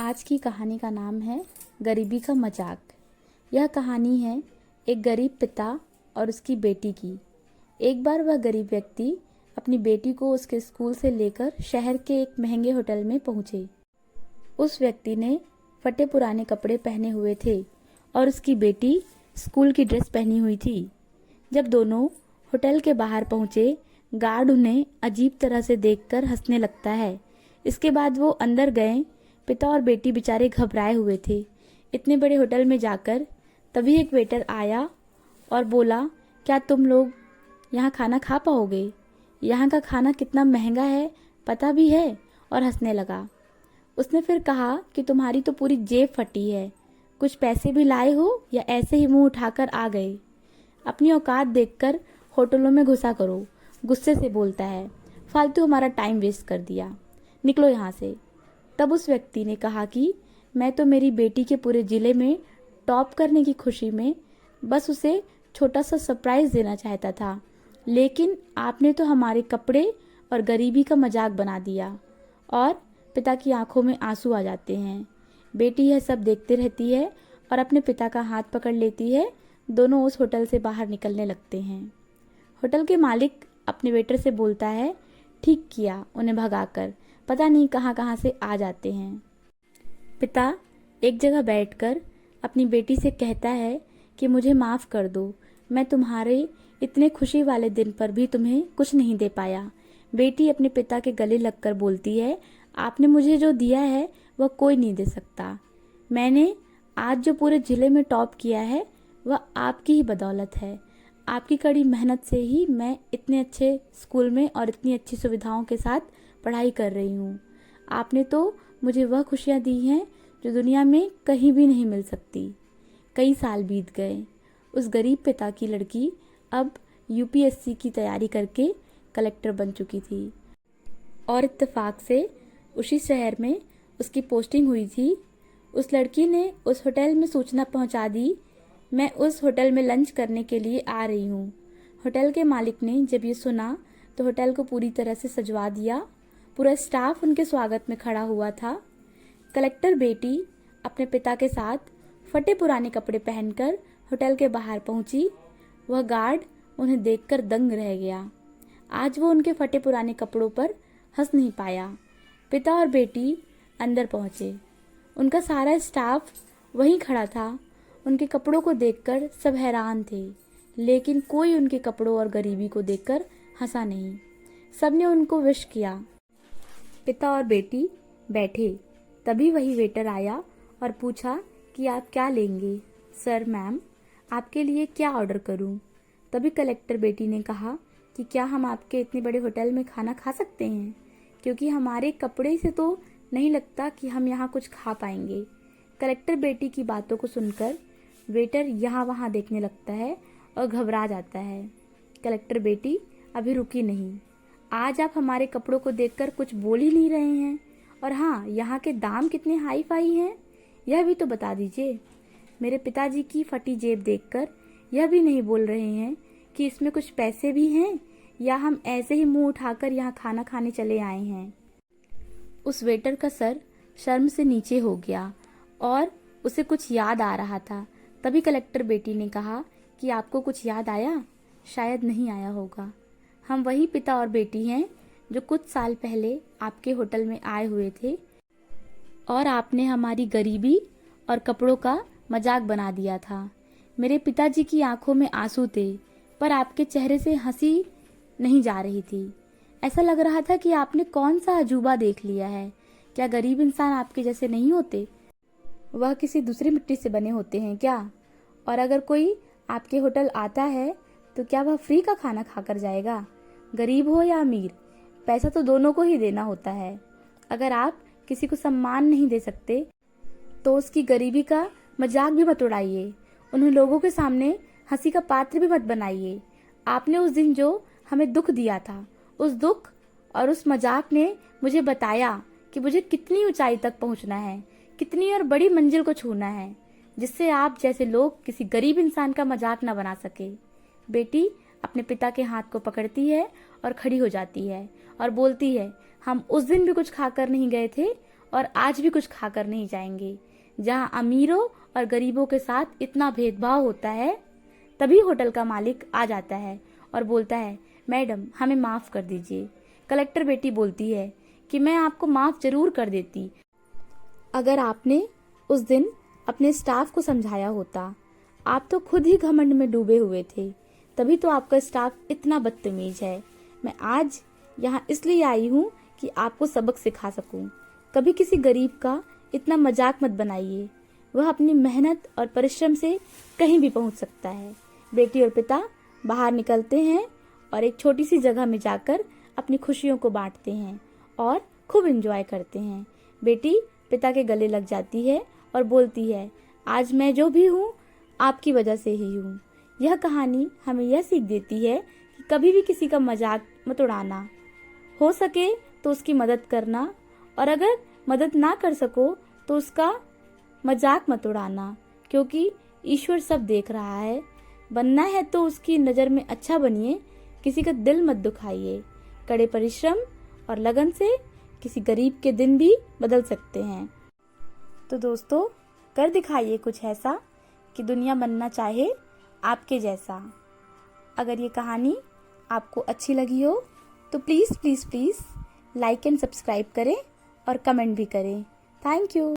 आज की कहानी का नाम है गरीबी का मजाक। यह कहानी है एक गरीब पिता और उसकी बेटी की। एक बार वह गरीब व्यक्ति अपनी बेटी को उसके स्कूल से लेकर शहर के एक महंगे होटल में पहुंचे। उस व्यक्ति ने फटे पुराने कपड़े पहने हुए थे और उसकी बेटी स्कूल की ड्रेस पहनी हुई थी। जब दोनों होटल के बाहर पहुंचे, गार्ड उन्हें अजीब तरह से देखकर हंसने लगता है। इसके बाद वो अंदर गए। पिता और बेटी बेचारे घबराए हुए थे इतने बड़े होटल में जाकर। तभी एक वेटर आया और बोला, क्या तुम लोग यहाँ खाना खा पाओगे? यहाँ का खाना कितना महंगा है पता भी है? और हंसने लगा। उसने फिर कहा कि तुम्हारी तो पूरी जेब फटी है, कुछ पैसे भी लाए हो या ऐसे ही मुंह उठाकर आ गए? अपनी औकात देखकर होटलों में घुसा करो। गुस्से से बोलता है, फालतू हमारा टाइम वेस्ट कर दिया, निकलो यहाँ से। तब उस व्यक्ति ने कहा कि मैं तो मेरी बेटी के पूरे जिले में टॉप करने की खुशी में बस उसे छोटा सा सरप्राइज देना चाहता था, लेकिन आपने तो हमारे कपड़े और गरीबी का मजाक बना दिया। और पिता की आंखों में आंसू आ जाते हैं। बेटी यह सब देखते रहती है और अपने पिता का हाथ पकड़ लेती है। दोनों उस होटल से बाहर निकलने लगते हैं। होटल के मालिक अपने वेटर से बोलता है, ठीक किया उन्हें भगाकर, पता नहीं कहाँ कहाँ से आ जाते हैं। पिता एक जगह बैठकर अपनी बेटी से कहता है कि मुझे माफ़ कर दो, मैं तुम्हारे इतने खुशी वाले दिन पर भी तुम्हें कुछ नहीं दे पाया। बेटी अपने पिता के गले लगकर बोलती है, आपने मुझे जो दिया है वह कोई नहीं दे सकता। मैंने आज जो पूरे जिले में टॉप किया है वह आपकी ही बदौलत है। आपकी कड़ी मेहनत से ही मैं इतने अच्छे स्कूल में और इतनी अच्छी सुविधाओं के साथ पढ़ाई कर रही हूँ। आपने तो मुझे वह खुशियाँ दी हैं जो दुनिया में कहीं भी नहीं मिल सकती। कई साल बीत गए। उस गरीब पिता की लड़की अब यूपीएससी की तैयारी करके कलेक्टर बन चुकी थी और इत्तेफाक से उसी शहर में उसकी पोस्टिंग हुई थी। उस लड़की ने उस होटल में सूचना पहुंचा दी, मैं उस होटल में लंच करने के लिए आ रही हूँ। होटल के मालिक ने जब ये सुना तो होटल को पूरी तरह से सजवा दिया। पूरा स्टाफ उनके स्वागत में खड़ा हुआ था। कलेक्टर बेटी अपने पिता के साथ फटे पुराने कपड़े पहनकर होटल के बाहर पहुंची। वह गार्ड उन्हें देखकर दंग रह गया। आज वो उनके फटे पुराने कपड़ों पर हंस नहीं पाया। पिता और बेटी अंदर पहुंचे। उनका सारा स्टाफ वहीं खड़ा था। उनके कपड़ों को देखकर सब हैरान थे, लेकिन कोई उनके कपड़ों और गरीबी को देखकर हंसा नहीं। सबने उनको विश किया। पिता और बेटी बैठे। तभी वही वेटर आया और पूछा कि आप क्या लेंगे? सर, मैम, आपके लिए क्या ऑर्डर करूं? तभी कलेक्टर बेटी ने कहा कि क्या हम आपके इतने बड़े होटल में खाना खा सकते हैं, क्योंकि हमारे कपड़े से तो नहीं लगता कि हम यहाँ कुछ खा पाएंगे। कलेक्टर बेटी की बातों को सुनकर वेटर यहाँ वहाँ देखने लगता है और घबरा जाता है। कलेक्टर बेटी अभी रुकी नहीं। आज आप हमारे कपड़ों को देखकर कुछ बोल ही नहीं रहे हैं, और हाँ, यहाँ के दाम कितने हाई फाई हैं यह भी तो बता दीजिए। मेरे पिताजी की फटी जेब देखकर यह भी नहीं बोल रहे हैं कि इसमें कुछ पैसे भी हैं, या हम ऐसे ही मुंह उठाकर यहाँ खाना खाने चले आए हैं। उस वेटर का सर शर्म से नीचे हो गया और उसे कुछ याद आ रहा था। तभी कलेक्टर बेटी ने कहा कि आपको कुछ याद आया? शायद नहीं आया होगा। हम वही पिता और बेटी हैं जो कुछ साल पहले आपके होटल में आए हुए थे और आपने हमारी गरीबी और कपड़ों का मजाक बना दिया था। मेरे पिताजी की आंखों में आंसू थे, पर आपके चेहरे से हंसी नहीं जा रही थी। ऐसा लग रहा था कि आपने कौन सा अजूबा देख लिया है। क्या गरीब इंसान आपके जैसे नहीं होते? वह किसी दूसरी मिट्टी से बने होते हैं क्या? और अगर कोई आपके होटल आता है तो क्या वह फ्री का खाना खाकर जाएगा? गरीब हो या अमीर, पैसा तो दोनों को ही देना होता है। अगर आप किसी को सम्मान नहीं दे सकते तो उसकी गरीबी का मजाक भी मत उड़ाइए, उन्हें लोगों के सामने हंसी का पात्र भी मत बनाइए। आपने उस दिन जो हमें दुख दिया था, उस दुख और उस मजाक ने मुझे बताया कि मुझे कितनी ऊंचाई तक पहुंचना है, कितनी और बड़ी मंजिल को छूना है, जिससे आप जैसे लोग किसी गरीब इंसान का मजाक न बना सके। बेटी अपने पिता के हाथ को पकड़ती है और खड़ी हो जाती है और बोलती है, हम उस दिन भी कुछ खाकर नहीं गए थे और आज भी कुछ खाकर नहीं जाएंगे। जहाँ अमीरों और गरीबों के साथ इतना भेदभाव होता है, तभी होटल का मालिक आ जाता है और बोलता है, मैडम हमें माफ़ कर दीजिए। कलेक्टर बेटी बोलती है कि मैं आपको माफ़ जरूर कर देती अगर आपने उस दिन अपने स्टाफ को समझाया होता। आप तो खुद ही घमंड में डूबे हुए थे, तभी तो आपका स्टाफ इतना बदतमीज है। मैं आज यहाँ इसलिए आई हूँ कि आपको सबक सिखा सकूँ। कभी किसी गरीब का इतना मजाक मत बनाइए, वह अपनी मेहनत और परिश्रम से कहीं भी पहुँच सकता है। बेटी और पिता बाहर निकलते हैं और एक छोटी सी जगह में जाकर अपनी खुशियों को बांटते हैं और खूब एंजॉय करते हैं। बेटी पिता के गले लग जाती है और बोलती है, आज मैं जो भी हूँ आपकी वजह से ही हूँ। यह कहानी हमें यह सीख देती है कि कभी भी किसी का मजाक मत उड़ाना, हो सके तो उसकी मदद करना, और अगर मदद ना कर सको तो उसका मजाक मत उड़ाना, क्योंकि ईश्वर सब देख रहा है। बनना है तो उसकी नज़र में अच्छा बनिए, किसी का दिल मत दुखाइए। कड़े परिश्रम और लगन से किसी गरीब के दिन भी बदल सकते हैं। तो दोस्तों, कर दिखाइए कुछ ऐसा कि दुनिया बनना चाहे आपके जैसा। अगर ये कहानी आपको अच्छी लगी हो तो please please please like and subscribe करें और कमेंट भी करें। Thank you.